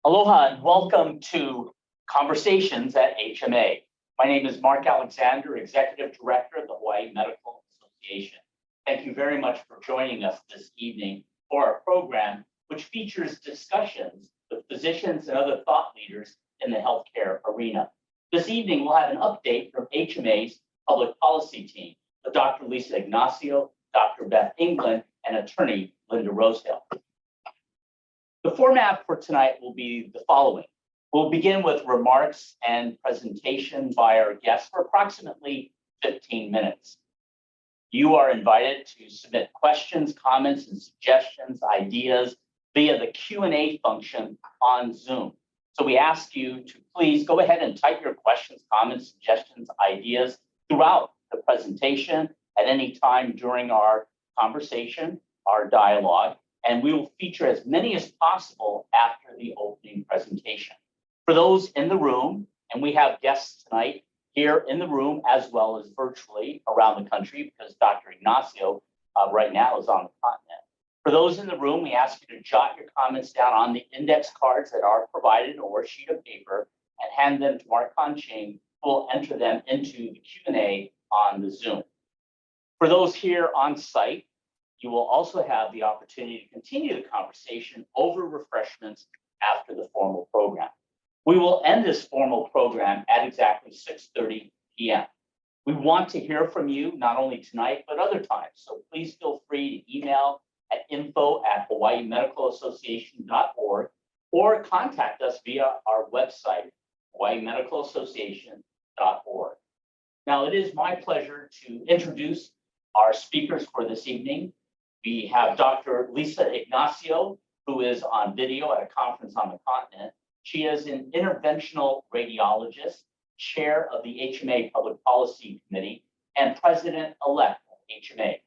Aloha and welcome to Conversations at HMA. My name is Mark Alexander, Executive Director of the Hawaii Medical Association. Thank you very much for joining us this evening for our program, which features discussions with physicians and other thought leaders in the healthcare arena. This evening, we'll have an update from HMA's public policy team with Dr. Ann Ignacio, Dr. Beth England, and attorney Linda Rosehill. The format for tonight will be the following. We'll begin with remarks and presentation by our guests for approximately 15 minutes. You are invited to submit questions, comments, and suggestions, ideas via the Q&A function on Zoom. So we ask you to please go ahead and type your questions, comments, suggestions, ideas throughout the presentation at any time during our conversation, our dialogue, and we will feature as many as possible after the opening presentation. For those in the room, and we have guests tonight here in the room as well as virtually around the country because Dr. Ignacio right now is on the continent. For those in the room, we ask you to jot your comments down on the index cards that are provided or a sheet of paper and hand them to Mark Conching, who will enter them into the Q&A on the Zoom. For those here on site, you will also have the opportunity to continue the conversation over refreshments after the formal program. We will end this formal program at exactly 6:30 p.m. We want to hear from you not only tonight, but other times. So please feel free to email at info@hawaiimedicalassociation.org or contact us via our website, hawaiimedicalassociation.org. Now, it is my pleasure to introduce our speakers for this evening. We have Dr. Ann Ignacio, who is on video at a conference on the continent. She is an interventional radiologist, chair of the HMA Public Policy Committee, and president-elect of HMA.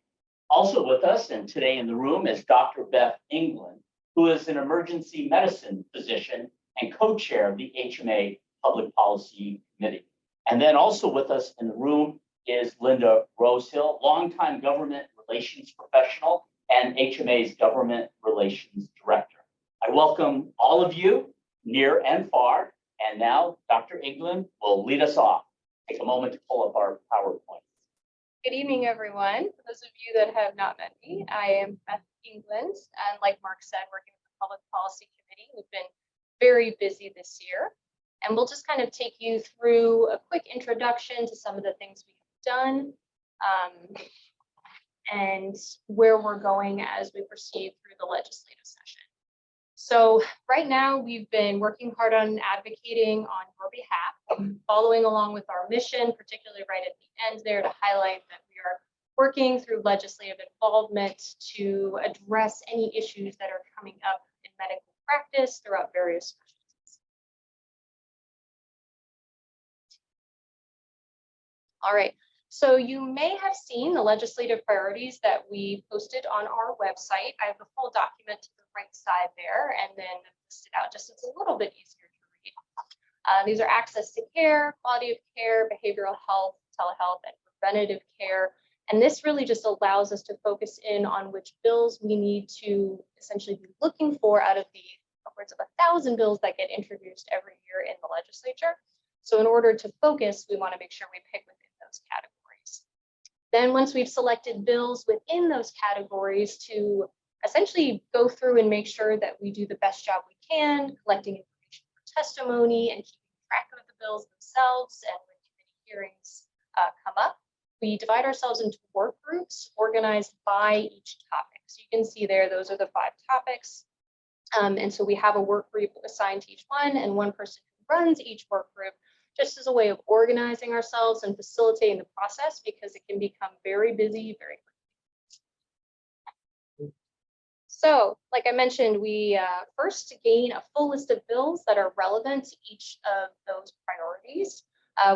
Also with us and today in the room is Dr. Beth England, who is an emergency medicine physician and co-chair of the HMA Public Policy Committee. And then also with us in the room is Linda Rosehill, longtime government relations professional and HMA's government relations director. I welcome all of you near and far. And now Dr. England will lead us off. Take a moment to pull up our PowerPoint. Good evening, everyone. For those of you that have not met me, I am Beth England, and like Mark said, working with the Public Policy Committee. We've been very busy this year, and we'll just kind of take you through a quick introduction to some of the things we have done and where we're going as we proceed through the legislative session. So right now, we've been working hard on advocating on your behalf, following along with our mission, particularly right at the end there to highlight that we are working through legislative involvement to address any issues that are coming up in medical practice throughout various specialties. All right. So you may have seen the legislative priorities that we posted on our website. I have the full document to the right side there, and then listed out just so it's a little bit easier to read. These are access to care, quality of care, behavioral health, telehealth, and preventative care. And this really just allows us to focus in on which bills we need to essentially be looking for out of the upwards of 1,000 bills that get introduced every year in the legislature. So in order to focus, we want to make sure we pick within those categories. Then once we've selected bills within those categories to essentially go through and make sure that we do the best job we can, collecting information for testimony and keeping track of the bills themselves, and when committee hearings come up, we divide ourselves into work groups organized by each topic. So you can see there, those are the 5 topics. And so we have a work group assigned to each one and one person who runs each work group, just as a way of organizing ourselves and facilitating the process because it can become very busy very quickly. So, like I mentioned, we first gain a full list of bills that are relevant to each of those priorities.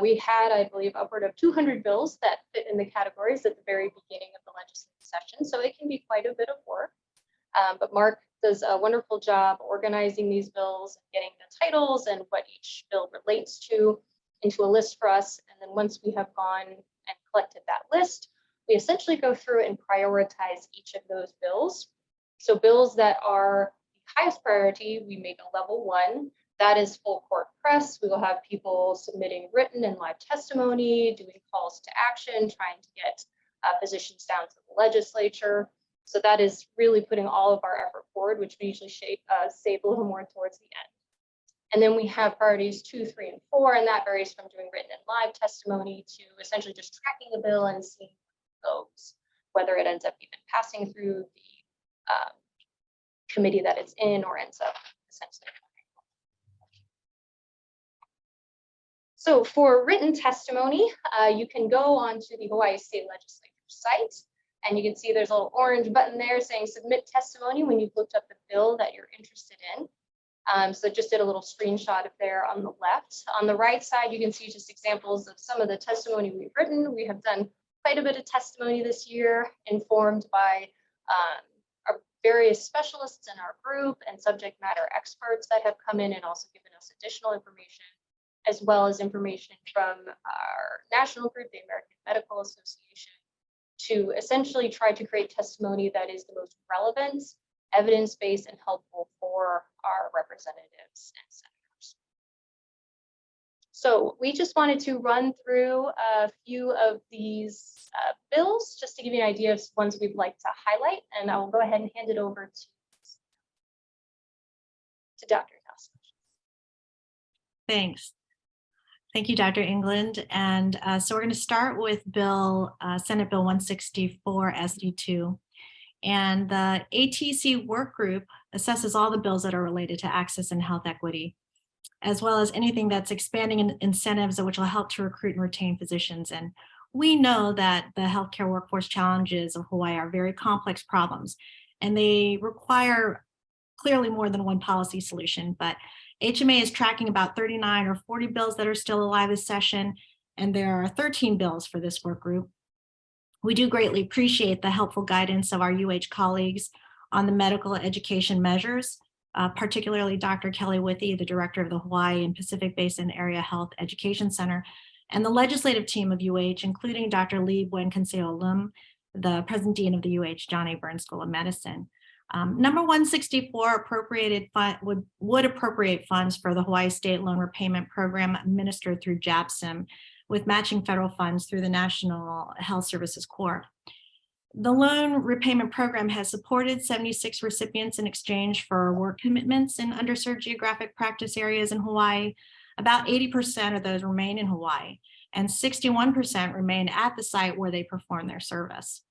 We had, I believe, upward of 200 bills that fit in the categories at the very beginning of the legislative session, so it can be quite a bit of work. But Mark does a wonderful job organizing these bills, getting the titles and what each bill relates to into a list for us. And then once we have gone and collected that list, we essentially go through and prioritize each of those bills. So bills that are highest priority, we make a level 1. That is full court press. We will have people submitting written and live testimony, doing calls to action, trying to get physicians down to the legislature. So that is really putting all of our effort forward, which we usually save a little more towards the end. And then we have priorities 2, 3, and 4, and that varies from doing written and live testimony to essentially just tracking the bill and seeing how it goes, whether it ends up even passing through the committee that it's in or ends up essentially. So for written testimony, you can go onto the Hawaii State Legislature site, and you can see there's a little orange button there saying submit testimony when you've looked up the bill that you're interested in. So just did a little screenshot of there on the left. On the right side, you can see just examples of some of the testimony we've written. We have done quite a bit of testimony this year, informed by our various specialists in our group and subject matter experts that have come in and also given us additional information, as well as information from our national group, the American Medical Association, to essentially try to create testimony that is the most relevant, evidence-based, and helpful for our representatives and senators. So we just wanted to run through a few of these bills just to give you an idea of ones we'd like to highlight, and I will go ahead and hand it over to Dr. Ignacio. Thanks. Thank you, Dr. England. And so we're going to start with Senate Bill 164 SD2. And the ATC work group assesses all the bills that are related to access and health equity, as well as anything that's expanding incentives which will help to recruit and retain physicians. And we know that the healthcare workforce challenges of Hawaii are very complex problems, and they require clearly more than one policy solution. But HMA is tracking about 39 or 40 bills that are still alive this session, and there are 13 bills for this work group. We do greatly appreciate the helpful guidance of our UH colleagues on the medical education measures, particularly Dr. Kelly Withy, the director of the Hawaii and Pacific Basin Area Health Education Center, and the legislative team of UH, including Dr. Lee Buen Conseo Lum, the president dean of the UH John A. Burns School of Medicine. Number 164 would appropriate funds for the Hawaii State Loan Repayment Program administered through JAPSIM, with matching federal funds through the National Health Services Corps. The loan repayment program has supported 76 recipients in exchange for work commitments in underserved geographic practice areas in Hawaii. About 80% of those remain in Hawaii, and 61% remain at the site where they perform their service.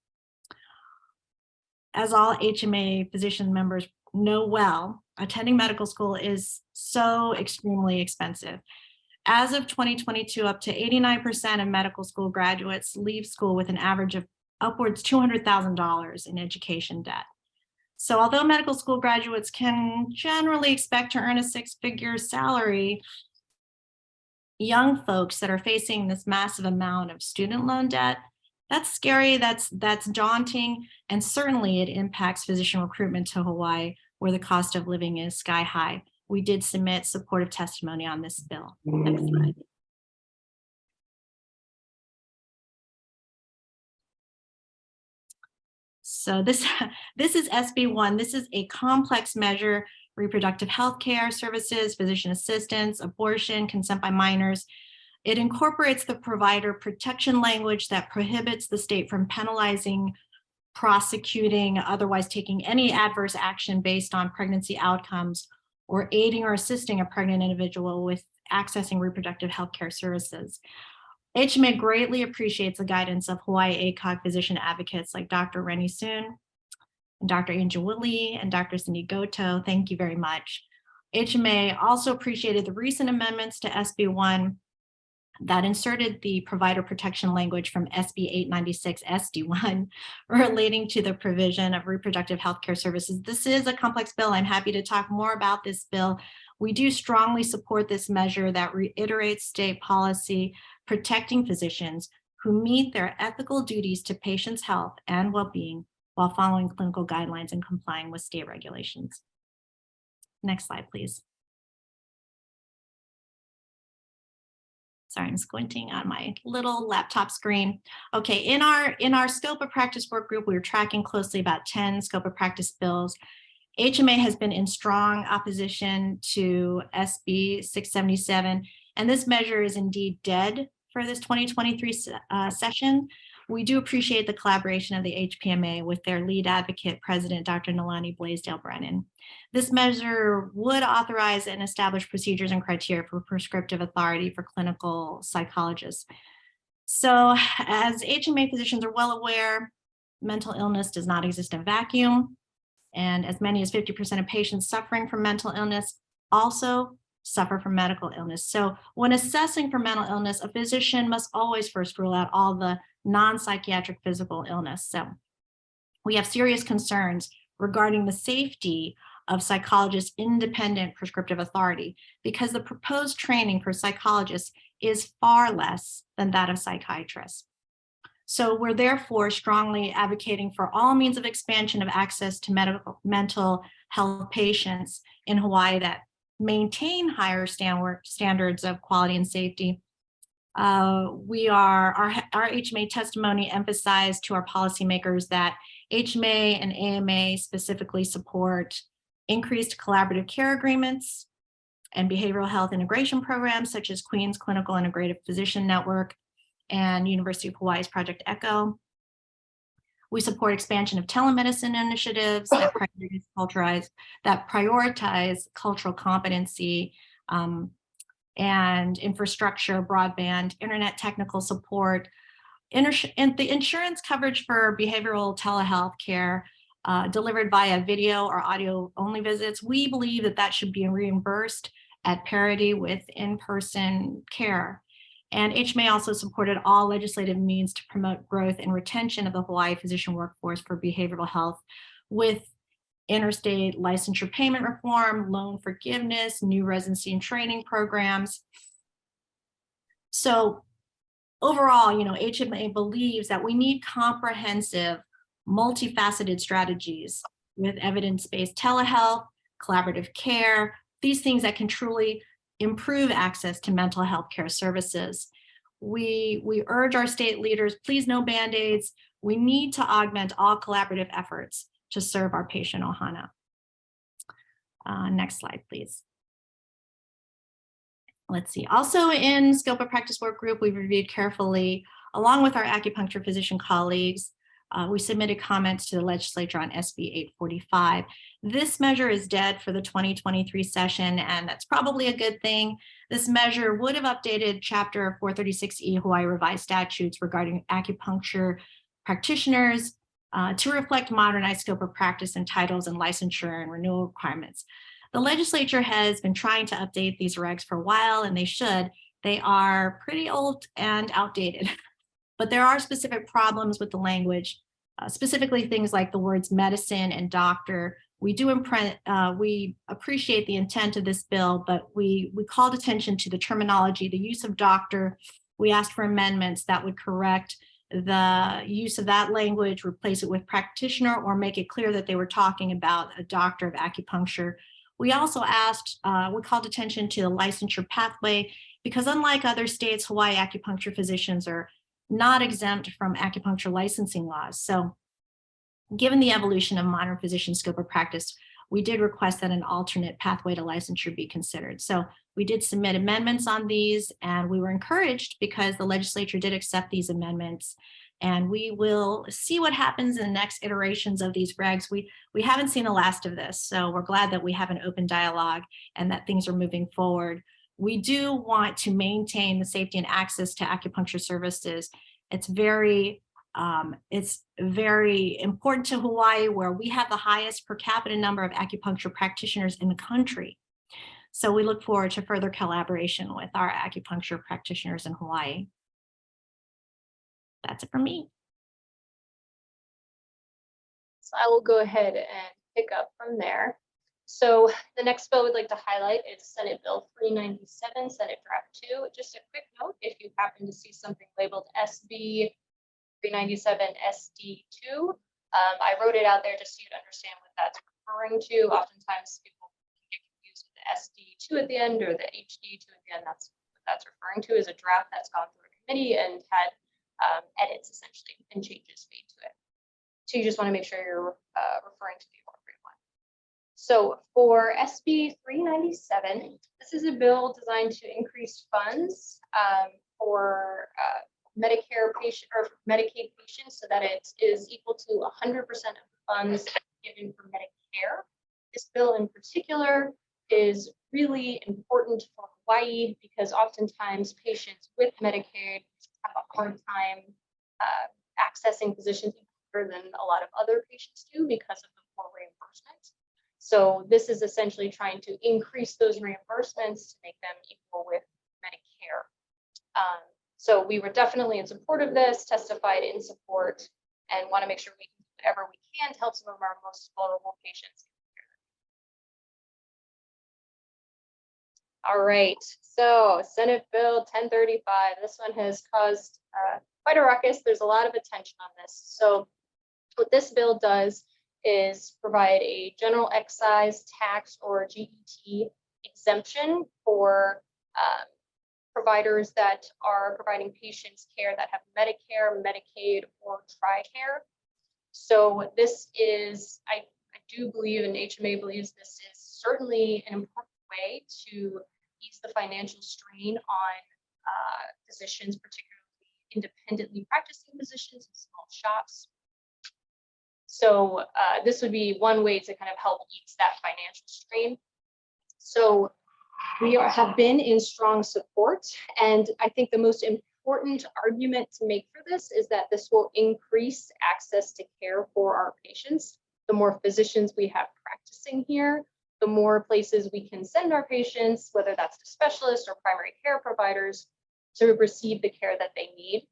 As all HMA physician members know well, attending medical school is so extremely expensive. As of 2022, up to 89% of medical school graduates leave school with an average of upwards $200,000 in education debt. So although medical school graduates can generally expect to earn a six-figure salary, young folks that are facing this massive amount of student loan debt, that's scary, that's daunting, and certainly it impacts physician recruitment to Hawaii, where the cost of living is sky high. We did submit supportive testimony on this bill. Next slide. So this is SB1. This is a complex measure: reproductive health care services, physician assistance, abortion, consent by minors. It incorporates the provider protection language that prohibits the state from penalizing, prosecuting, otherwise taking any adverse action based on pregnancy outcomes, or aiding or assisting a pregnant individual with accessing reproductive health care services. HMA greatly appreciates the guidance of Hawaii ACOG physician advocates like Dr. Rennie Soon, and Dr. Angel Willie, and Dr. Cindy Goto. Thank you very much. HMA also appreciated the recent amendments to SB1 that inserted the provider protection language from SB 896 SD1 relating to the provision of reproductive health care services. This is a complex bill. I'm happy to talk more about this bill. We do strongly support this measure that reiterates state policy protecting physicians who meet their ethical duties to patients' health and well-being while following clinical guidelines and complying with state regulations. Next slide, please. Sorry, I'm squinting on my little laptop screen. Okay, in our scope of practice work group, we were tracking closely about 10 scope of practice bills. HMA has been in strong opposition to SB 677, and this measure is indeed dead for this 2023 session. We do appreciate the collaboration of the HPMA with their lead advocate, President Dr. Nalani Blaisdell-Brennan. This measure would authorize and establish procedures and criteria for prescriptive authority for clinical psychologists. So as HMA physicians are well aware, mental illness does not exist in a vacuum. And as many as 50% of patients suffering from mental illness also suffer from medical illness. So when assessing for mental illness, a physician must always first rule out all the non-psychiatric physical illness. So we have serious concerns regarding the safety of psychologists' independent prescriptive authority because the proposed training for psychologists is far less than that of psychiatrists. So we're therefore strongly advocating for all means of expansion of access to mental health patients in Hawaii that maintain higher standards of quality and safety. Our HMA testimony emphasized to our policymakers that HMA and AMA specifically support increased collaborative care agreements and behavioral health integration programs such as Queen's Clinical Integrative Physician Network and University of Hawaii's Project ECHO. We support expansion of telemedicine initiatives that prioritize cultural competency and infrastructure, broadband, internet technical support, and the insurance coverage for behavioral telehealth care delivered via video or audio only visits. We believe that that should be reimbursed at parity with in-person care. And HMA also supported all legislative means to promote growth and retention of the Hawaii physician workforce for behavioral health with interstate licensure payment reform, loan forgiveness, new residency and training programs. So overall, HMA believes that we need comprehensive, multifaceted strategies with evidence-based telehealth, collaborative care, these things that can truly improve access to mental health care services. We urge our state leaders, please no Band-Aids. We need to augment all collaborative efforts to serve our patient ohana. Next slide, please. Let's see. Also in scope of practice work group, we've reviewed carefully, along with our acupuncture physician colleagues, we submitted comments to the legislature on SB 845. This measure is dead for the 2023 session, and that's probably a good thing. This measure would have updated Chapter 436E Hawaii Revised Statutes regarding acupuncture practitioners to reflect modernized scope of practice and titles and licensure and renewal requirements. The legislature has been trying to update these regs for a while, and they should. They are pretty old and outdated. But there are specific problems with the language, specifically things like the words medicine and doctor. We appreciate the intent of this bill, but we called attention to the terminology, the use of doctor. We asked for amendments that would correct the use of that language, replace it with practitioner, or make it clear that they were talking about a doctor of acupuncture. We also asked, we called attention to the licensure pathway, because unlike other states, Hawaii acupuncture physicians are not exempt from acupuncture licensing laws. So given the evolution of modern physician scope of practice, we did request that an alternate pathway to licensure be considered. So we did submit amendments on these, and we were encouraged because the legislature did accept these amendments. And we will see what happens in the next iterations of these regs. We haven't seen the last of this, so we're glad that we have an open dialogue and that things are moving forward. We do want to maintain the safety and access to acupuncture services. It's very important to Hawaii, where we have the highest per capita number of acupuncture practitioners in the country. So we look forward to further collaboration with our acupuncture practitioners in Hawaii. That's it for me. So I will go ahead and pick up from there. So the next bill we'd like to highlight is Senate Bill 397, Senate Draft 2. Just a quick note, if you happen to see something labeled SB 397 SD2, I wrote it out there just so you'd understand what that's referring to. Oftentimes people get confused with the SD2 at the end or the HD2 at the end. That's what that's referring to, is a draft that's gone through a committee and had edits essentially and changes made to it. So you just want to make sure you're referring to the appropriate one. So for SB 397, this is a bill designed to increase funds for Medicare patient or Medicaid patients so that it is equal to 100% of the funds given for Medicare. This bill in particular is really important for Hawaii because oftentimes patients with Medicaid have a hard time accessing physicians better than a lot of other patients do because of the poor reimbursement. So this is essentially trying to increase those reimbursements to make them equal with Medicare. So we were definitely in support of this, testified in support, and want to make sure we can do whatever we can to help some of our most vulnerable patients. All right, so Senate Bill 1035. This one has caused quite a ruckus. There's a lot of attention on this. So what this bill does is provide a general excise tax or GET exemption for providers that are providing patients care that have Medicare, Medicaid, or TRICARE. So this is, I do believe, and HMA believes this is certainly an important way to ease the financial strain on physicians, particularly independently practicing physicians in small shops. So this would be one way to kind of help ease that financial strain. So we have been in strong support, and I think the most important argument to make for this is that this will increase access to care for our patients. The more physicians we have practicing here, the more places we can send our patients, whether that's to specialists or primary care providers, to receive the care that they need.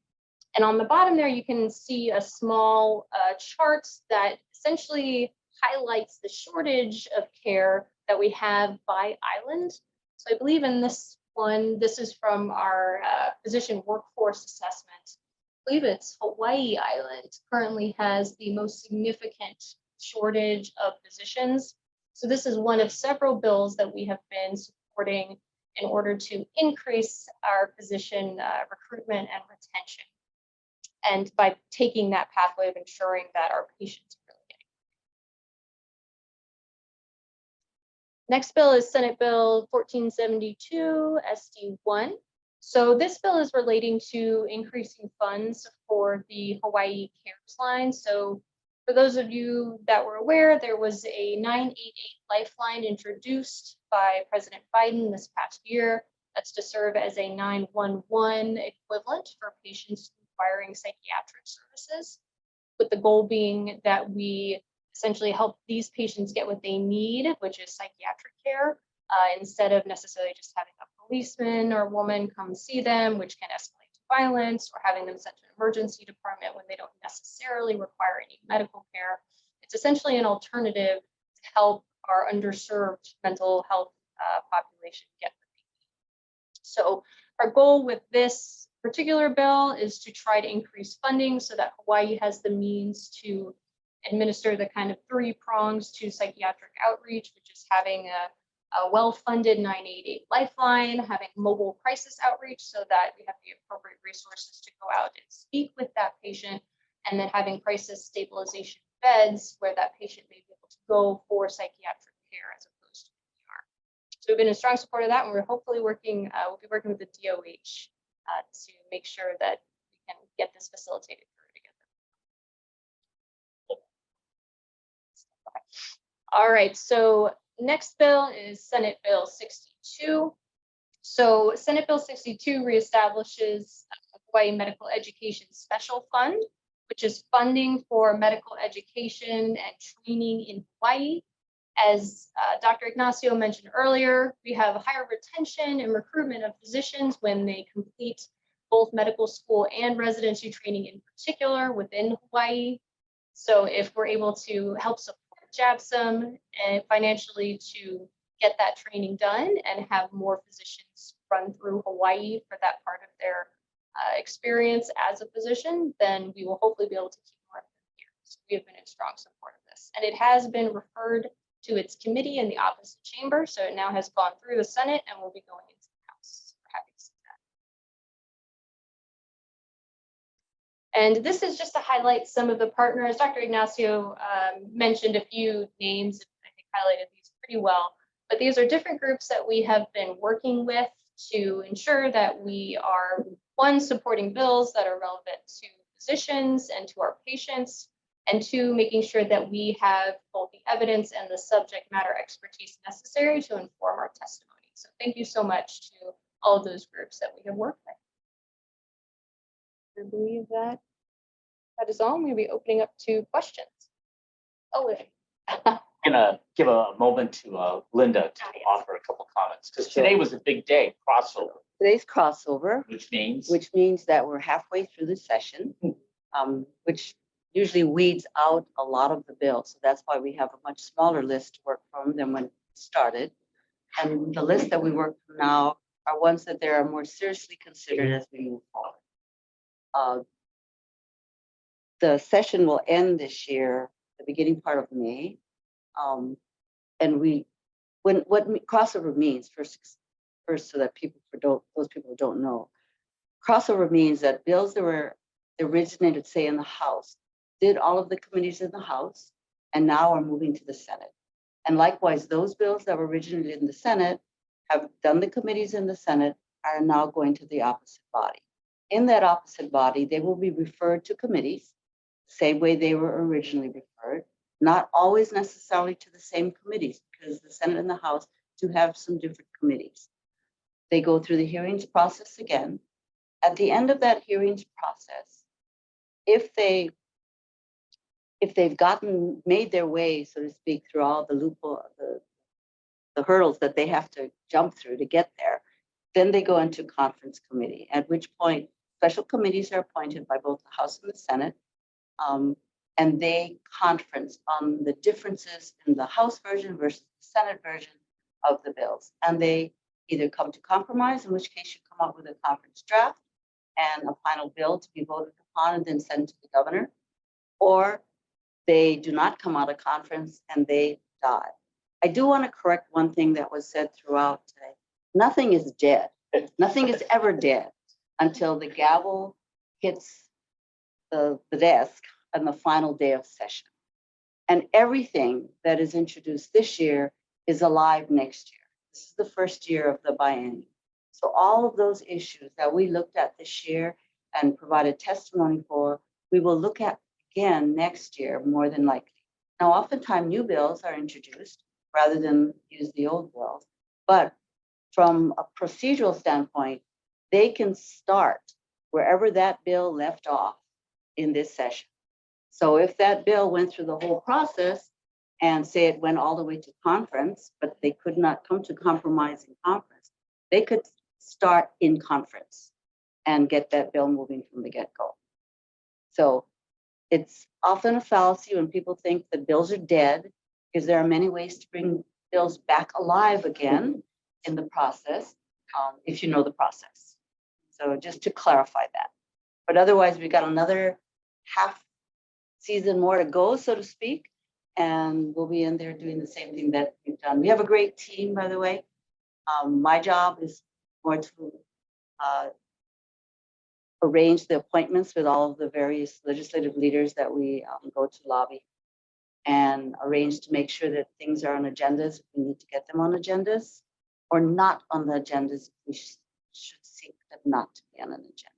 And on the bottom there, you can see a small chart that essentially highlights the shortage of care that we have by island. So I believe in this one, this is from our physician workforce assessment. I believe it's Hawaii Island currently has the most significant shortage of physicians. So this is one of several bills that we have been supporting in order to increase our physician recruitment and retention. And by taking that pathway of ensuring that our patients are really getting. Next bill is Senate Bill 1472 SD1. So this bill is relating to increasing funds for the Hawaii CARES line. So for those of you that were aware, there was a 988 lifeline introduced by President Biden this past year. That's to serve as a 911 equivalent for patients requiring psychiatric services, with the goal being that we essentially help these patients get what they need, which is psychiatric care, instead of necessarily just having a policeman or woman come see them, which can escalate to violence, or having them sent to an emergency department when they don't necessarily require any medical care. It's essentially an alternative to help our underserved mental health population get what they need. So our goal with this particular bill is to try to increase funding so that Hawaii has the means to administer the kind of three prongs to psychiatric outreach, which is having a well-funded 988 lifeline, having mobile crisis outreach so that we have the appropriate resources to go out and speak with that patient, and then having crisis stabilization beds where that patient may be able to go for psychiatric care as opposed to ER. So we've been in strong support of that, and we're hopefully working, we'll be working with the DOH to make sure that we can get this facilitated through together. Okay. All right, so next bill is Senate Bill 62. So Senate Bill 62 reestablishes Hawaii Medical Education Special Fund, which is funding for medical education and training in Hawaii. As Dr. Ignacio mentioned earlier, we have higher retention and recruitment of physicians when they complete both medical school and residency training in particular within Hawaii. So if we're able to help support JABSM and financially to get that training done and have more physicians run through Hawaii for that part of their experience as a physician, then we will hopefully be able to keep more of them here. So we have been in strong support of this. And it has been referred to its committee in the opposite chamber. So it now has gone through the Senate and will be going into the House. We're happy to see that. And this is just to highlight some of the partners. Dr. Ignacio mentioned a few names. I think highlighted these pretty well. But these are different groups that we have been working with to ensure that we are, one, supporting bills that are relevant to physicians and to our patients, and two, making sure that we have both the evidence and the subject matter expertise necessary to inform our testimony. So thank you so much to all of those groups that we have worked with. I believe that is all. We'll be opening up to questions. Oh, I'm gonna give a moment to Linda to offer a couple comments, because today was a big day, crossover, Today's crossover, which means that we're halfway through the session, which usually weeds out a lot of the bills. So that's why we have a much smaller list to work from than when it started. And the list that we work from now are ones that they are more seriously considered as we move forward. The session will end this year, the beginning part of May. And what crossover means, first, so that those people who don't know, crossover means that bills that were originated, say, in the House, did all of the committees in the House, and now are moving to the Senate. And likewise, those bills that were originally in the Senate have done the committees in the Senate, are now going to the opposite body. In that opposite body, they will be referred to committees, same way they were originally referred, not always necessarily to the same committees, because the Senate and the House do have some different committees. They go through the hearings process again. At the end of that hearings process, if they've made their way, so to speak, through all the loophole, the hurdles that they have to jump through to get there, then they go into conference committee, at which point special committees are appointed by both the House and the Senate, and they conference on the differences in the House version versus the Senate version of the bills. And they either come to compromise, in which case you come up with a conference draft and a final bill to be voted upon and then sent to the governor, or they do not come out of conference and they die. I do want to correct one thing that was said throughout today. Nothing is dead. Nothing is ever dead until the gavel hits the desk on the final day of session. And everything that is introduced this year is alive next year. This is the first year of the biennium. So all of those issues that we looked at this year and provided testimony for, we will look at again next year, more than likely. Now, oftentimes new bills are introduced rather than use the old bills. But from a procedural standpoint, they can start wherever that bill left off in this session. So if that bill went through the whole process and say it went all the way to conference, but they could not come to compromise in conference, they could start in conference and get that bill moving from the get-go. So it's often a fallacy when people think that bills are dead, because there are many ways to bring bills back alive again in the process, if you know the process. So just to clarify that. But otherwise, we got another half season more to go, so to speak, and we'll be in there doing the same thing that we've done. We have a great team, by the way. My job is more to arrange the appointments with all of the various legislative leaders that we go to lobby, and arrange to make sure that things are on agendas if we need to get them on agendas, or not on the agendas if we should seek them not to be on an agenda.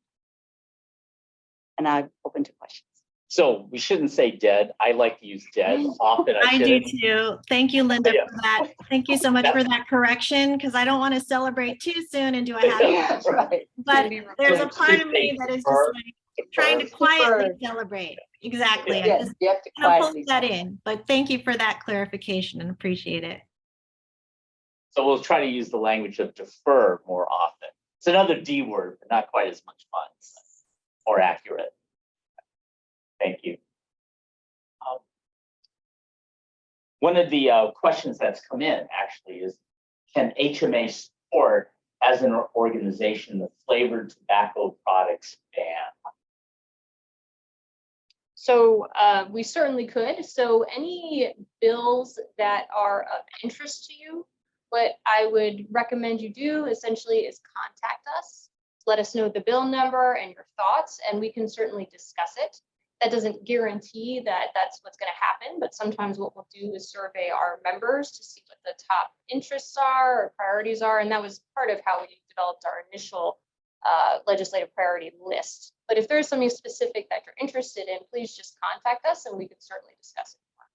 And I'm open to questions. So we shouldn't say dead. I like to use dead often. I do too. Thank you, Linda, Yeah. for that. Thank you so much for that correction, because I don't want to celebrate too soon and do a happy. Yeah, right. But there's a part of me that is just like trying to quietly celebrate. Exactly. I Yes, just you have to want to quietly poke that in. But thank you for that clarification and appreciate it. So we'll try to use the language of defer more often. It's another D word, but not quite as much fun. More accurate. Thank you. One of the questions that's come in actually is, can HMA support as an organization the flavored tobacco products ban? So we certainly could. So any bills that are of interest to you, what I would recommend you do essentially is contact us. Let us know the bill number and your thoughts, and we can certainly discuss it. That doesn't guarantee that that's what's going to happen, but sometimes what we'll do is survey our members to see what the top interests are or priorities are, and that was part of how we developed our initial legislative priority list. But if there's something specific that you're interested in, please just contact us and we can certainly discuss it more.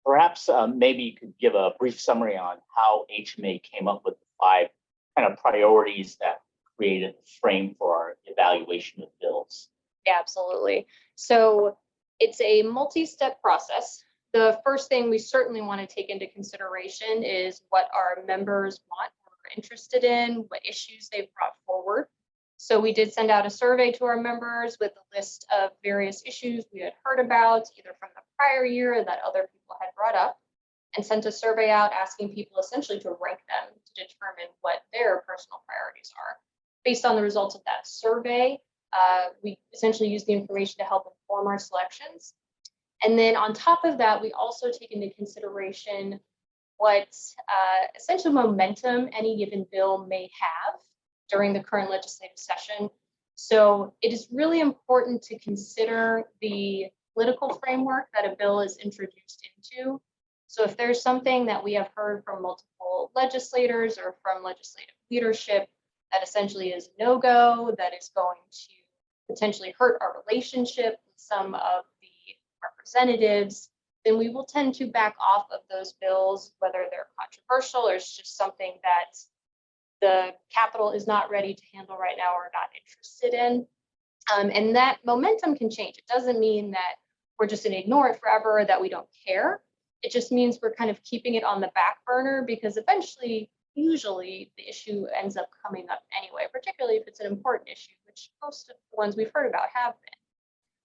Perhaps maybe you could give a brief summary on how HMA came up with the 5 kind of priorities that created the frame for our evaluation of bills. Yeah, absolutely. So it's a multi-step process. The first thing we certainly want to take into consideration is what our members want or are interested in, what issues they've brought forward. So we did send out a survey to our members with a list of various issues we had heard about, either from the prior year or that other people had brought up, and sent a survey out asking people essentially to rank them to determine what their personal priorities are. Based on the results of that survey, we essentially use the information to help inform our selections. And then on top of that, we also take into consideration what essential momentum any given bill may have during the current legislative session. So it is really important to consider the political framework that a bill is introduced into. So if there's something that we have heard from multiple legislators or from legislative leadership that essentially is no-go, that is going to potentially hurt our relationship with some of the representatives, then we will tend to back off of those bills, whether they're controversial or it's just something that the Capitol is not ready to handle right now or not interested in. And that momentum can change. It doesn't mean that we're just going to ignore it forever or that we don't care. It just means we're kind of keeping it on the back burner because eventually, usually, the issue ends up coming up anyway, particularly if it's an important issue, which most of the ones we've heard about have been.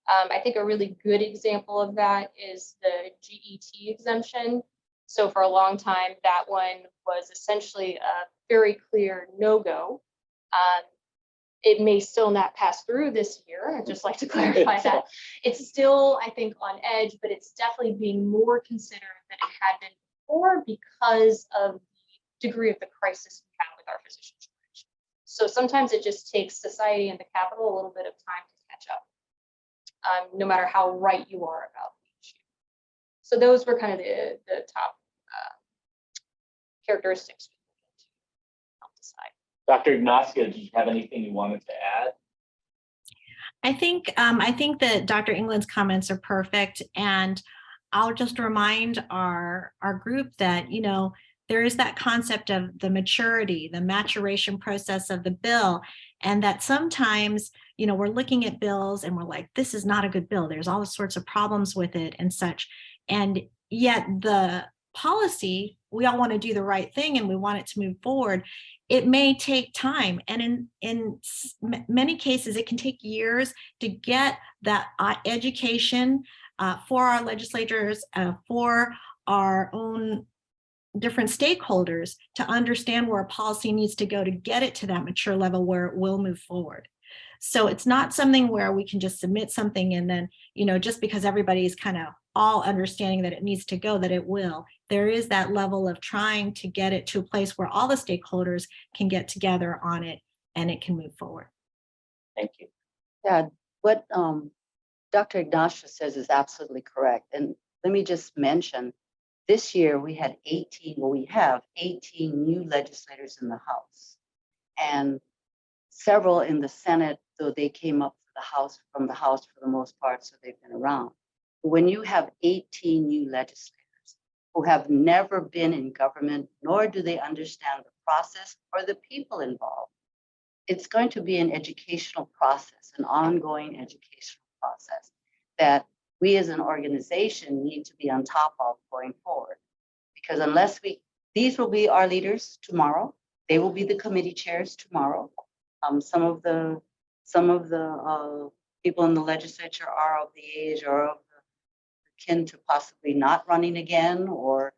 I think a really good example of that is the GET exemption. So for a long time, that one was essentially a very clear no-go. It may still not pass through this year. I'd just like to clarify that. It's still, I think, on edge, but it's definitely being more considered than it had been before because of the degree of the crisis we have with our physician shortage. So sometimes it just takes society and the Capitol a little bit of time to catch up, no matter how right you are about the issue. So those were kind of the top characteristics we needed to help decide. Dr. Ignacio, do you have anything you wanted to add? I think that Dr. England's comments are perfect, and I'll just remind our group that, you know, there is that concept of the maturity, the maturation process of the bill, and that sometimes, you know, we're looking at bills and we're like, this is not a good bill. There's all sorts of problems with it and such, and yet the policy, we all want to do the right thing and we want it to move forward. It may take time, and in many cases, it can take years to get that education for our legislators, for our own different stakeholders to understand where a policy needs to go to get it to that mature level where it will move forward. So it's not something where we can just submit something and then, you know, just because everybody is kind of all understanding that it needs to go, that it will. There is that level of trying to get it to a place where all the stakeholders can get together on it and it can move forward. Thank you. Yeah, what Dr. Ignacio says is absolutely correct. And let me just mention, this year we had 18, well, we have 18 new legislators in the House and several in the Senate, though they came up from the House for the most part, so they've been around. When you have 18 new legislators who have never been in government, nor do they understand the process or the people involved, it's going to be an educational process, an ongoing educational process that we as an organization need to be on top of going forward. Because unless these will be our leaders tomorrow, they will be the committee chairs tomorrow. Some of the people in the legislature are of the age or of the kin to possibly not running again or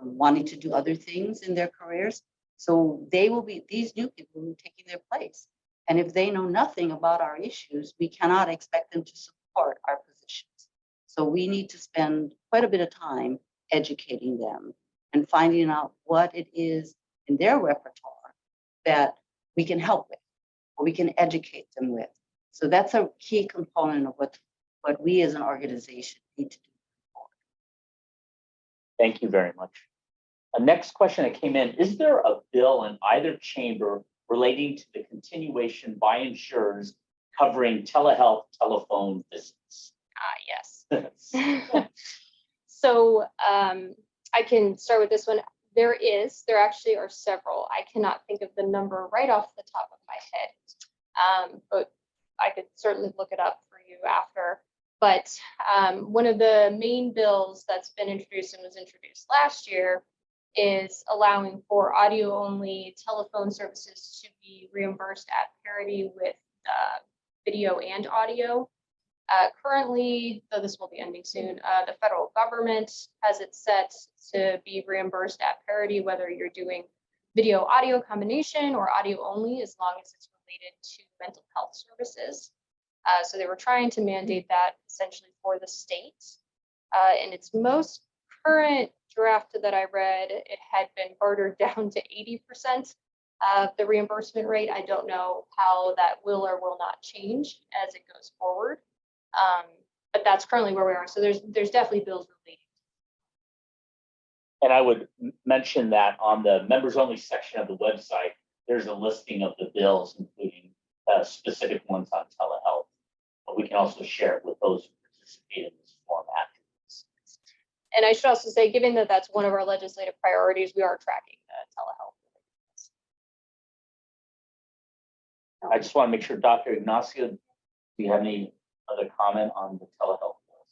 wanting to do other things in their careers. So these new people will be taking their place. And if they know nothing about our issues, we cannot expect them to support our positions. So we need to spend quite a bit of time educating them and finding out what it is in their repertoire that we can help with, or we can educate them with. So that's a key component of what we as an organization need to do. Thank you very much. A next question that came in, is there a bill in either chamber relating to the continuation by insurers covering telehealth telephone visits? Yes. So I can start with this one. There actually are several. I cannot think of the number right off the top of my head, but I could certainly look it up for you after. But one of the main bills that's been introduced and was introduced last year is allowing for audio-only telephone services to be reimbursed at parity with video and audio. Currently, though this will be ending soon, the federal government has it set to be reimbursed at parity, whether you're doing video audio combination or audio only, as long as it's related to mental health services. So they were trying to mandate that essentially for the state. In its most current draft that I read, it had been bartered down to 80% of the reimbursement rate. I don't know how that will or will not change as it goes forward. But that's currently where we are. So there's definitely bills related. And I would mention that on the members only section of the website, there's a listing of the bills, including specific ones on telehealth. But we can also share it with those who participate in this forum afterwards. And I should also say, given that that's one of our legislative priorities, we are tracking telehealth. I just want to make sure, Dr. Ignacio, do you have any other comment on the telehealth bills?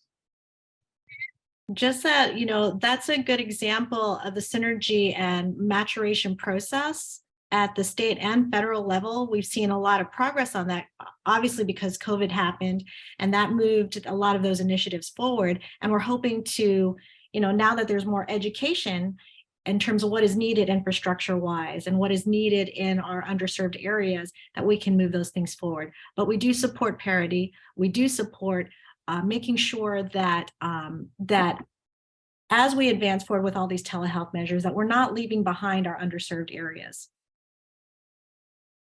Just that, that's a good example of the synergy and maturation process at the state and federal level. We've seen a lot of progress on that, obviously because COVID happened, and that moved a lot of those initiatives forward. And we're hoping to, now that there's more education in terms of what is needed infrastructure wise and what is needed in our underserved areas, that we can move those things forward. But we do support parity. We do support making sure that that as we advance forward with all these telehealth measures, that we're not leaving behind our underserved areas.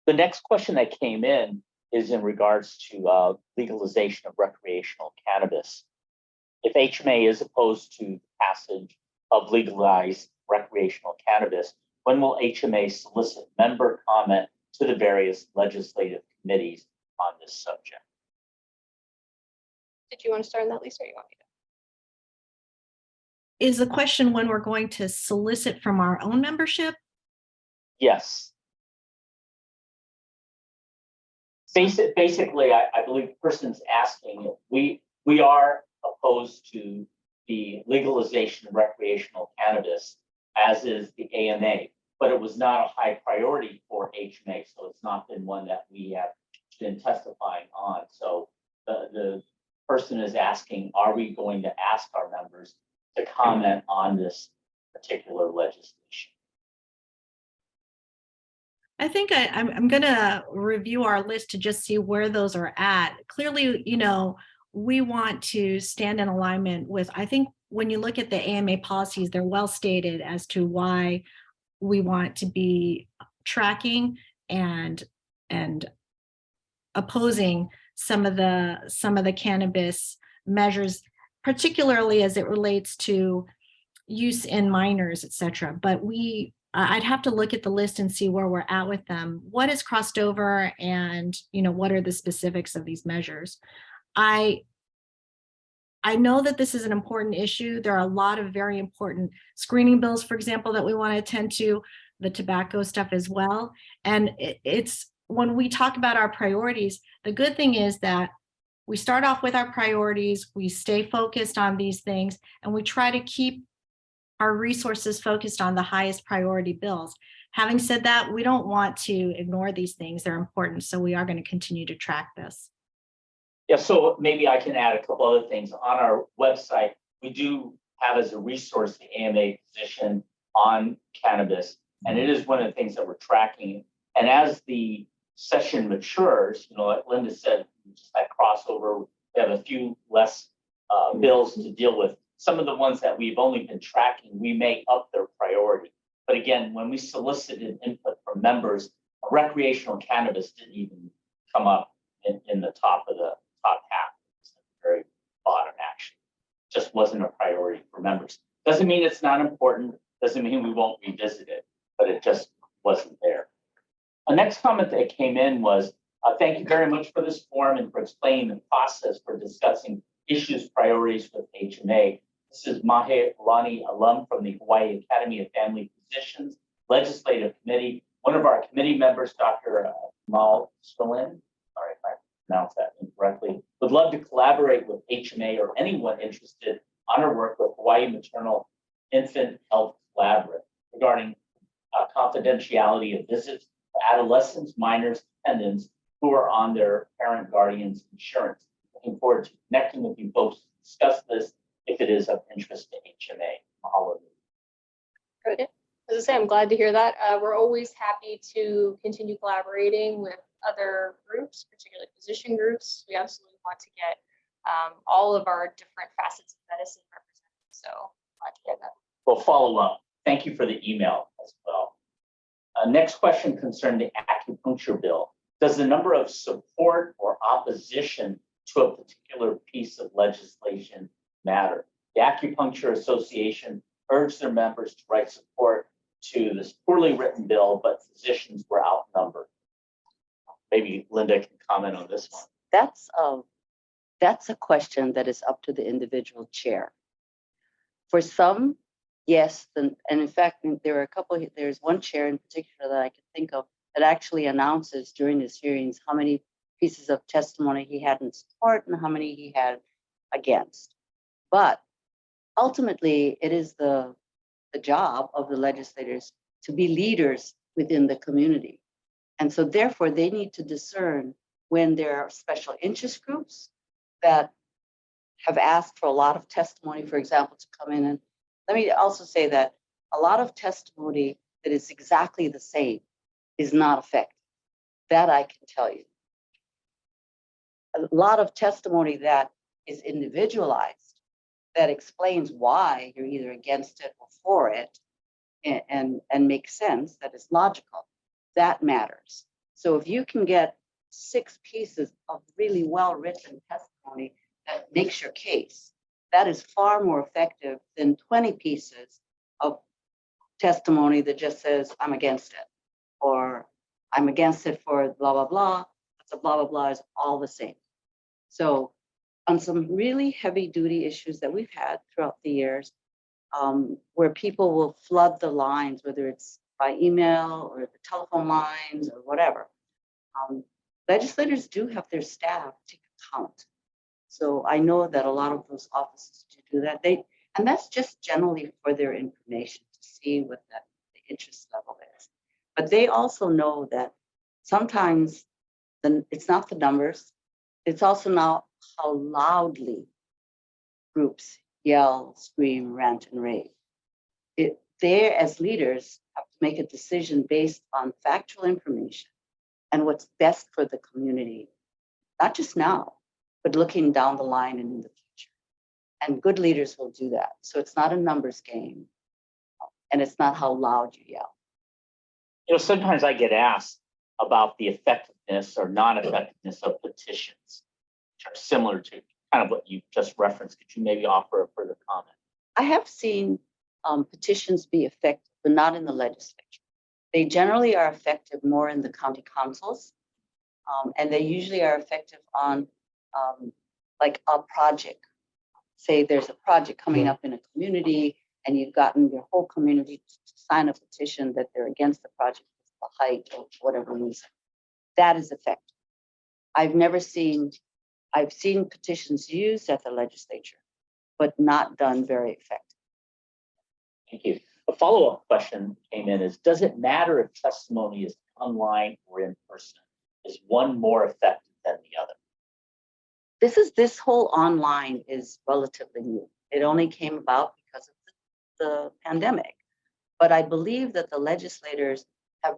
The next question that came in is in regards to legalization of recreational cannabis. If HMA is opposed to the passage of legalized recreational cannabis, when will HMA solicit member comment to the various legislative committees on this subject? Did you want to start on that, Lisa, or you want me to? Is the question when we're going to solicit from our own membership? Yes. Basically, I believe the person's asking, we are opposed to the legalization of recreational cannabis, as is the AMA, but it was not a high priority for HMA, so it's not been one that we have been testifying on. So the person is asking, are we going to ask our members to comment on this particular legislation? I think I'm going to review our list to just see where those are at. Clearly, we want to stand in alignment with, I think when you look at the AMA policies, they're well stated as to why we want to be tracking and opposing some of the cannabis measures, particularly as it relates to use in minors, et cetera. But I'd have to look at the list and see where we're at with them. What is crossed over, and what are the specifics of these measures? I know that this is an important issue. There are a lot of very important screening bills, for example, that we want to attend to, the tobacco stuff as well. And it's when we talk about our priorities, the good thing is that we start off with our priorities, we stay focused on these things, and we try to keep our resources focused on the highest priority bills. Having said that, we don't want to ignore these things. They're important. So we are going to continue to track this. Yeah, so maybe I can add a couple other things. On our website, we do have as a resource the AMA position on cannabis, and it is one of the things that we're tracking. And as the session matures, like Linda said, just that crossover, we have a few less bills to deal with. Some of the ones that we've only been tracking, we may up their priority. But again, when we solicited input from members, Recreational cannabis didn't even come up in the top half. It's at the very bottom, actually. Just wasn't a priority for members. Doesn't mean it's not important, doesn't mean we won't revisit it, but it just wasn't there. The next comment that came in was, thank you very much for this forum and for explaining the process for discussing issues priorities with HMA. This is Mahe Rani, alum from the Hawaii Academy of Family Physicians Legislative Committee. One of our committee members, Dr. Mal Swilin, sorry if I pronounced that incorrectly, would love to collaborate with HMA or anyone interested on our work with Hawaii Maternal Infant Health Collaborative regarding confidentiality of visits to adolescents, minors, dependents who are on their parent guardian's insurance. Looking forward to connecting with you folks to discuss this if it is of interest to HMA. Mahalo. Good. As I say, I'm glad to hear that. We're always happy to continue collaborating with other groups, particularly physician groups. We absolutely want to get all of our different facets of medicine represented. So glad to hear that. We'll follow up. Thank you for the email as well. Next question concerned the acupuncture bill. Does the number of support or opposition to a particular piece of legislation matter? The Acupuncture Association urged their members to write support to this poorly written bill, but physicians were outnumbered. Maybe Linda can comment on this one. That's a question that is up to the individual chair. For some, yes, and in fact, there are a couple. There's one chair in particular that I can think of that actually announces during his hearings how many pieces of testimony he had in support and how many he had against. But ultimately, it is the job of the legislators to be leaders within the community. And so therefore, they need to discern when there are special interest groups that have asked for a lot of testimony, for example, to come in. And let me also say that a lot of testimony that is exactly the same is not effective. That I can tell you. A lot of testimony that is individualized, that explains why you're either against it or for it, and makes sense, that is logical, that matters. So if you can get 6 pieces of really well-written testimony that makes your case, that is far more effective than 20 pieces of testimony that just says, I'm against it, or I'm against it for blah, blah, blah, but the blah, blah, blah is all the same. So on some really heavy duty issues that we've had throughout the years, where people will flood the lines, whether it's by email or the telephone lines or whatever, legislators do have their staff take account. So I know that a lot of those offices do that. And that's just generally for their information to see what the interest level is. But they also know that sometimes it's not the numbers, it's also not how loudly groups yell, scream, rant, and rave. They, as leaders, have to make a decision based on factual information and what's best for the community, not just now, but looking down the line and in the future. And good leaders will do that. So it's not a numbers game, and it's not how loud you yell. You know, sometimes I get asked about the effectiveness or non-effectiveness of petitions, which are similar to kind of what you just referenced. Could you maybe offer a further comment? I have seen petitions be effective, but not in the legislature. They generally are effective more in the county councils, and they usually are effective on like a project. Say there's a project coming up in a community, and you've gotten your whole community to sign a petition that they're against the project for the height or whatever reason. That is effective. I've seen petitions used at the legislature, but not done very effective. Thank you. A follow-up question came in is, does it matter if testimony is online or in person? Is one more effective than the other? This whole online is relatively new. It only came about because of the pandemic. But I believe that the legislators have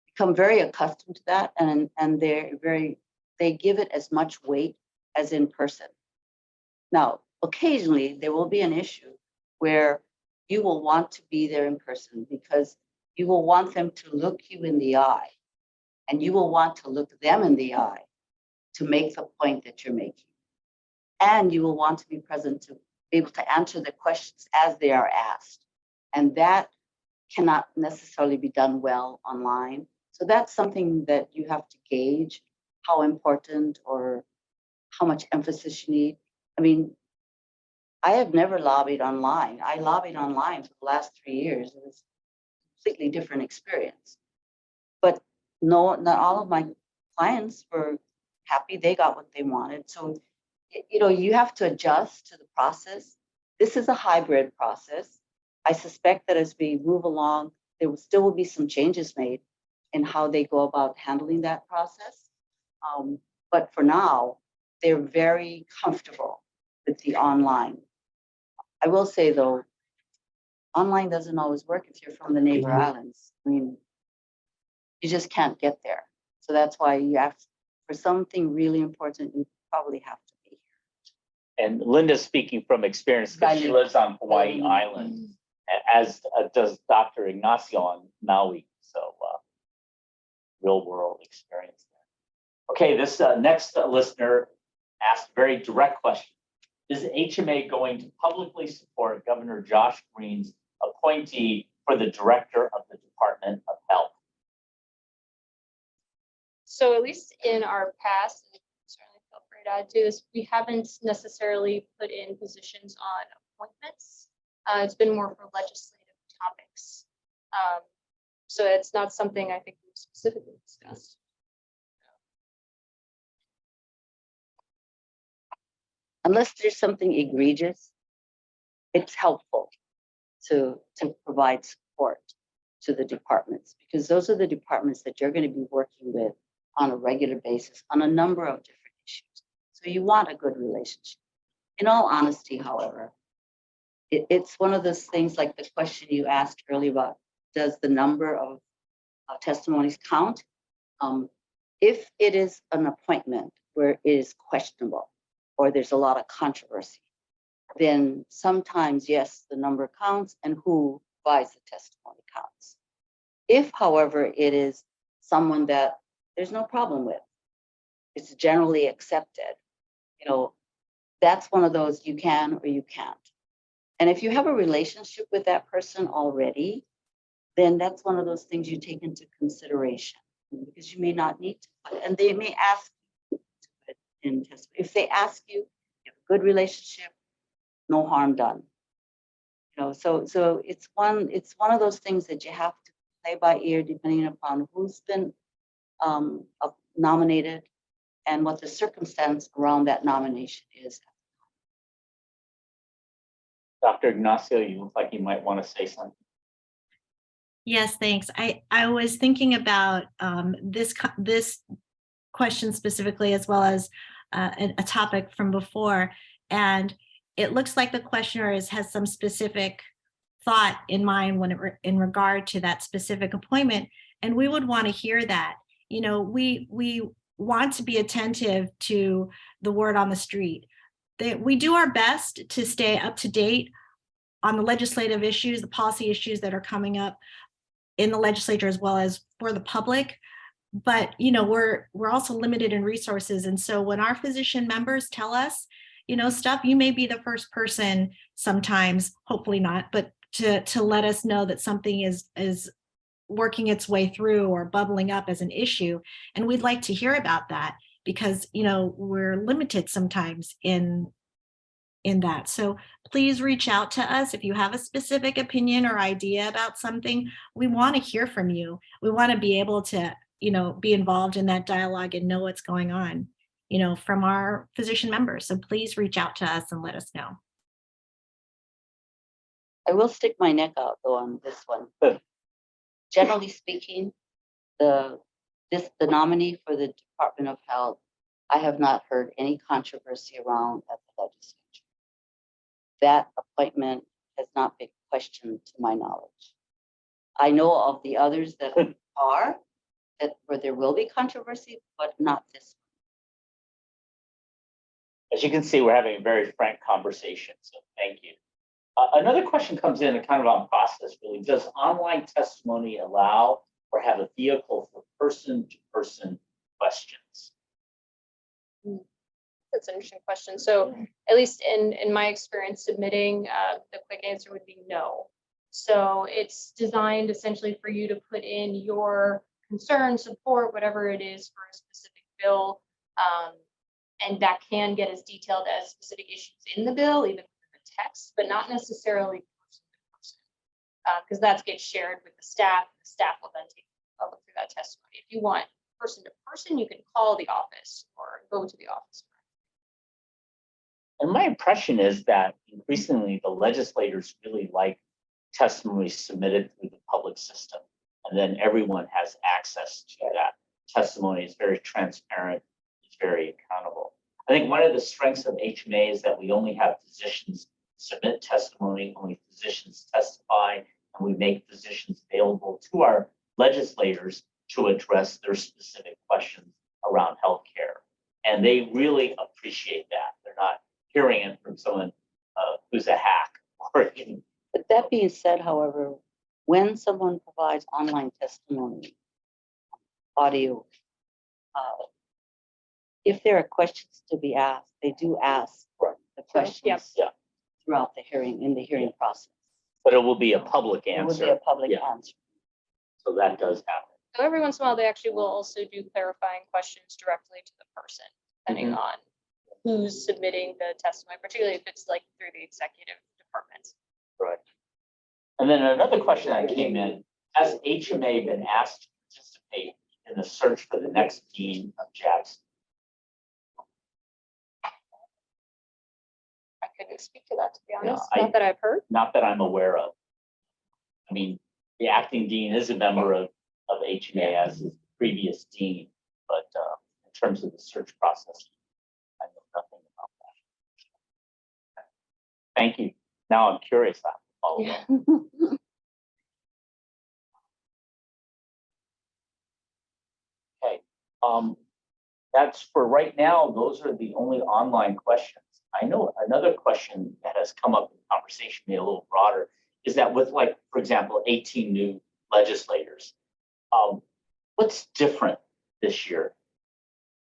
become very accustomed to that, and they give it as much weight as in person. Now, occasionally there will be an issue where you will want to be there in person because you will want them to look you in the eye And you will want to look them in the eye to make the point that you're making. And you will want to be present to be able to answer the questions as they are asked. And that cannot necessarily be done well online. So that's something that you have to gauge how important or how much emphasis you need. I mean, I have never lobbied online. I lobbied online for the last 3 years. It was a completely different experience. But no, not all of my clients were happy. They got what they wanted. So, you know, you have to adjust to the process. This is a hybrid process. I suspect that as we move along, there will still be some changes made in how they go about handling that process. But for now, they're very comfortable with the online. I will say though, online doesn't always work if you're from the neighbor islands. I mean, you just can't get there. So that's why you have, for something really important, you probably have to be here. And Linda's speaking from experience because she lives on Hawaii Island, as does Dr. Ignacio on Maui. So real world experience there. Okay, this next listener asked a very direct question. Is HMA going to publicly support Governor Josh Green's appointee for the director of the Department of Health? So at least in our past, and certainly feel free to add to this, we haven't necessarily put in positions on appointments. It's been more for legislative topics. So it's not something I think we've specifically discussed. Unless there's something egregious, it's helpful to provide support to the departments, because those are the departments that you're going to be working with on a regular basis on a number of different issues. So you want a good relationship. In all honesty, however, it's one of those things like the question you asked earlier about, does the number of testimonies count? If it is an appointment where it is questionable or there's a lot of controversy, then sometimes, yes, the number counts and who provides the testimony counts. If, however, it is someone that there's no problem with, it's generally accepted, you know, that's one of those you can or you can't. And if you have a relationship with that person already, then that's one of those things you take into consideration, because you may not need to, and they may ask you to put in testimony. If they ask you, you have a good relationship, no harm done. You know, so it's one of those things that you have to play by ear depending upon who's been nominated and what the circumstance around that nomination is. Dr. Ignacio, you look like you might want to say something. Yes, thanks. I was thinking about this question specifically, as well as a topic from before, and it looks like the questioner has some specific thought in mind when in regard to that specific appointment, and we would want to hear that. You know, we want to be attentive to the word on the street. We do our best to stay up to date on the legislative issues, the policy issues that are coming up in the legislature, as well as for the public. But, you know, we're also limited in resources. And so when our physician members tell us, you know, stuff, you may be the first person sometimes, hopefully not, but to let us know that something is working its way through or bubbling up as an issue. And we'd like to hear about that, because, you know, we're limited sometimes in that. So please reach out to us if you have a specific opinion or idea about something. We want to hear from you. We want to be able to, you know, be involved in that dialogue and know what's going on, you know, from our physician members. So please reach out to us and let us know. I will stick my neck out though on this one. Generally speaking, the nominee for the Department of Health, I have not heard any controversy around at the legislature. That appointment has not been questioned to my knowledge. I know of the others that are, where there will be controversy, but not this one. As you can see, we're having a very frank conversation, so thank you. Another question comes in kind of on process, really. Does online testimony allow or have a vehicle for person-to-person in-person questions? That's an interesting question. So at least in my experience submitting, the quick answer would be no. So it's designed essentially for you to put in your concern, support, whatever it is for a specific bill. And that can get as detailed as specific issues in the bill, even in the text, but not necessarily person to person. Because that gets shared with the staff. The staff will then take a look through that testimony. If you want person to person, you can call the office or go to the office. And my impression is that increasingly the legislators really like testimony submitted through the public system. And then everyone has access to that testimony. It's very transparent. It's very accountable. I think one of the strengths of HMA is that we only have physicians submit testimony, only physicians testify, and we make physicians available to our legislators to address their specific questions around healthcare. And they really appreciate that. They're not hearing it from someone who's a hack. But that being said, however, when someone provides online testimony, audio, if there are questions to be asked, they do ask the questions Yeah. throughout the hearing, in the hearing process. But it will be a public It will answer. be a public Yeah. answer. So that does happen. So every once in a while, they actually will also do clarifying questions directly to the person, depending on who's submitting the testimony, particularly if it's like through the executive department. Right. And then another question that came in, has HMA been asked to participate in the search for the next dean of Jackson? I couldn't speak to that, to be Yeah, honest, not that I've heard. Not that I'm aware of. I mean, the acting dean is a member of HMA as his previous dean, but in terms of the search process, I know nothing about that. Thank you. Now I'm curious. I'll follow up. Okay. That's for right now. Those are the only online questions. I know another question that has come up in conversation, maybe a little broader, is that with, like, for example, 18 new legislators, what's different this year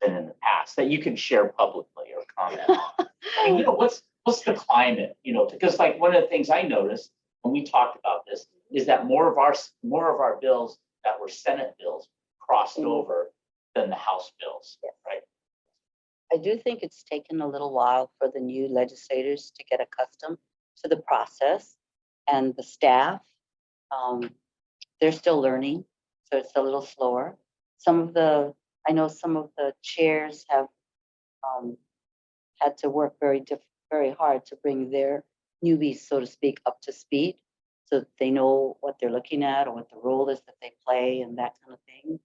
than in the past that you can share publicly or comment on? I mean, what's the climate? Because like one of the things I noticed when we talked about this is that more of our bills that were Senate bills crossed over than the House bills, right? I do think it's taken a little while for the new legislators to get accustomed to the process, and the staff, they're still learning, so it's a little slower. I know some of the chairs have had to work very hard to bring their newbies, so to speak, up to speed, so that they know what they're looking at or what the role is that they play and that kind of thing.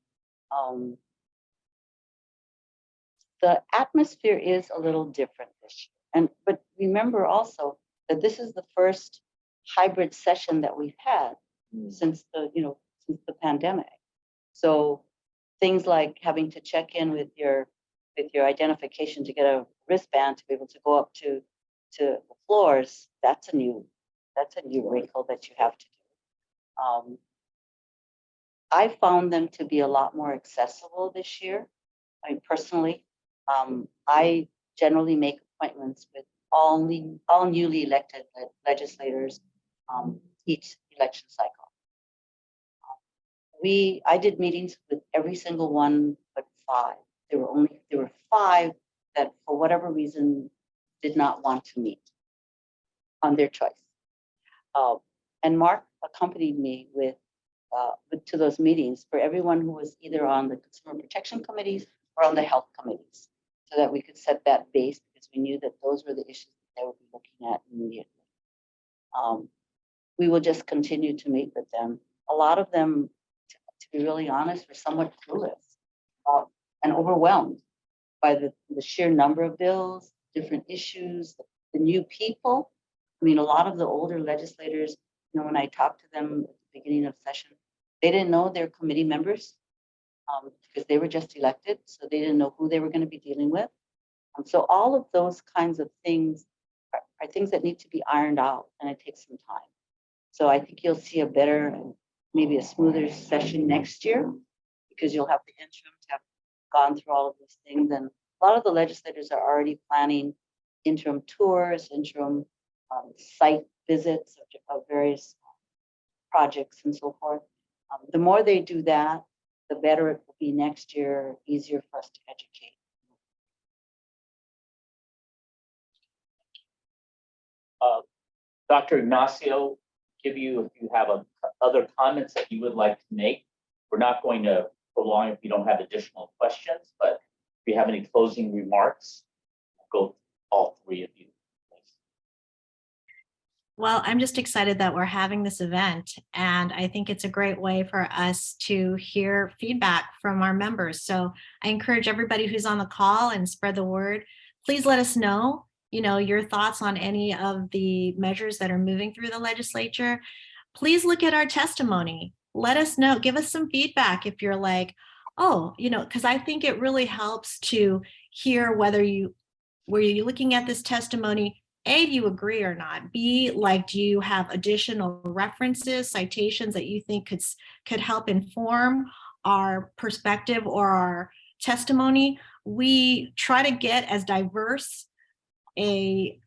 The atmosphere is a little different this year. But remember also that this is the first hybrid session that we've had since the pandemic. So things like having to check in with your identification to get a wristband to be able to go up to the floors, that's a new wrinkle that you have to do. I found them to be a lot more accessible this year. I mean, personally, I generally make appointments with all newly elected legislators each election cycle. I did meetings with every single one but 5. There were 5 that for whatever reason did not want to meet on their choice. And Mark accompanied me to those meetings for everyone who was either on the consumer protection committees or on the health committees, so that we could set that base, because we knew that those were the issues that they would be looking at immediately. We will just continue to meet with them. A lot of them, to be really honest, were somewhat clueless and overwhelmed by the sheer number of bills, different issues, the new people. I mean, a lot of the older legislators, when I talked to them at the beginning of session, they didn't know their committee members because they were just elected, so they didn't know who they were going to be dealing with. So all of those kinds of things are things that need to be ironed out, and it takes some time. So I think you'll see a better, maybe a smoother session next year, because you'll have the interim to have gone through all of these things, and a lot of the legislators are already planning interim tours, interim site visits of various projects and so forth. The more they do that, the better it will be next year, easier for us to educate. Dr. Ignacio, if you have other comments that you would like to make. We're not going to prolong if you don't have additional questions, but if you have any closing remarks, go all three of you. Please. Well, I'm just excited that we're having this event, and I think it's a great way for us to hear feedback from our members. So I encourage everybody who's on the call and spread the word. Please let us know, your thoughts on any of the measures that are moving through the legislature. Please look at our testimony. Let us know, give us some feedback if you're like, oh, because I think it really helps to hear whether were you looking at this testimony, A, do you agree or not? B, do you have additional references, citations that you think could help inform our perspective or our testimony? We try to get as diverse input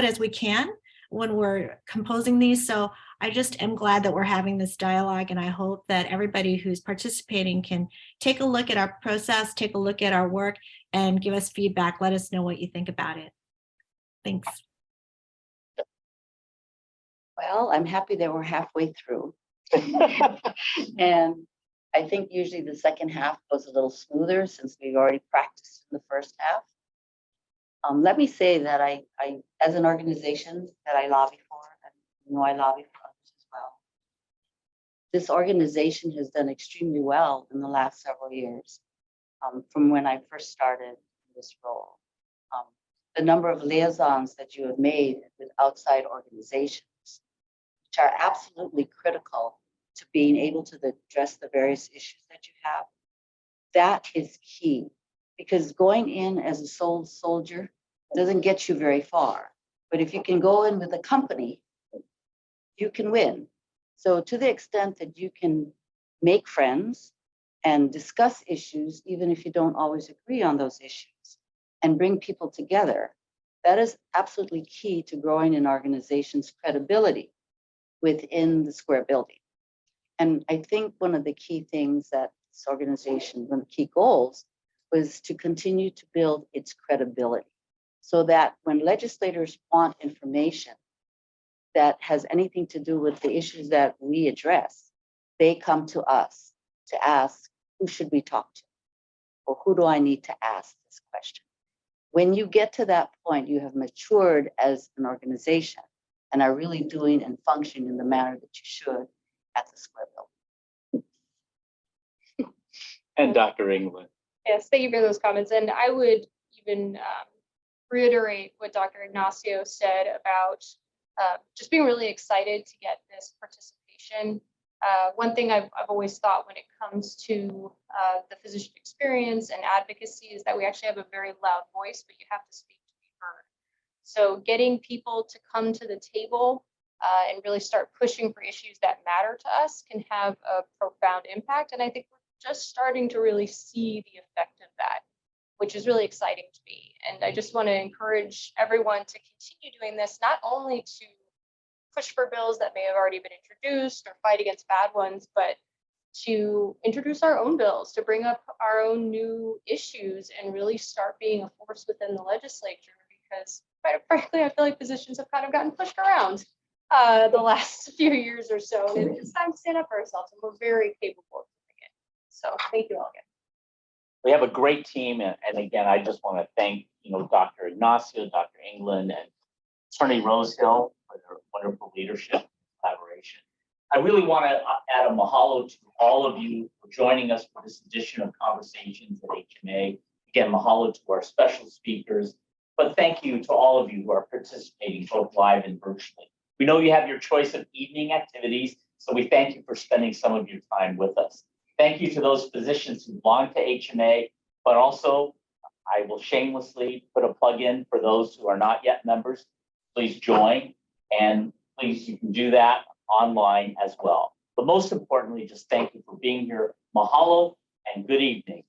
as we can when we're composing these. So I just am glad that we're having this dialogue, and I hope that everybody who's participating can take a look at our process, take a look at our work, and give us feedback. Let us know what you think about it. Thanks. Well, I'm happy that we're halfway through. And I think usually the second half goes a little smoother since we've already practiced in the first half. Let me say that I, as an organization that I lobby for, and I lobby for others as well, this organization has done extremely well in the last several years. From when I first started in this role, the number of liaisons that you have made with outside organizations, which are absolutely critical to being able to address the various issues that you have, that is key. Because going in as a sole soldier doesn't get you very far. But if you can go in with a company, you can win. So to the extent that you can make friends and discuss issues, even if you don't always agree on those issues, and bring people together, that is absolutely key to growing an organization's credibility within the square building. And I think one of the key things that this organization, one of the key goals, was to continue to build its credibility so that when legislators want information that has anything to do with the issues that we address, they come to us to ask, who should we talk to? Or who do I need to ask this question? When you get to that point, you have matured as an organization and are really doing and functioning in the manner that you should at the square building. And Dr. England. Yes, thank you for those comments. And I would even reiterate what Dr. Ignacio said about just being really excited to get this participation. One thing I've always thought when it comes to the physician experience and advocacy is that we actually have a very loud voice, but you have to speak to be heard. So getting people to come to the table and really start pushing for issues that matter to us can have a profound impact. And I think we're just starting to really see the effect of that, which is really exciting to me. And I just want to encourage everyone to continue doing this, not only to push for bills that may have already been introduced or fight against bad ones, but to introduce our own bills, to bring up our own new issues and really start being a force within the legislature. Because quite frankly, I feel like positions have kind of gotten pushed around the last few years or so. And it's time to stand up for ourselves, and we're very capable of doing it. So thank you all again. We have a great team, and again, I just want to thank Dr. Ignacio, Dr. England, and Attorney Rosehill for their wonderful leadership and collaboration. I really want to add a mahalo to all of you for joining us for this edition of Conversations at HMA. Again, mahalo to our special speakers, but thank you to all of you who are participating both live and virtually. We know you have your choice of evening activities, so we thank you for spending some of your time with us. Thank you to those physicians who belong to HMA, but also I will shamelessly put a plug in for those who are not yet members. Please join, and please, you can do that online as well. But most importantly, just thank you for being here. Mahalo and good evening.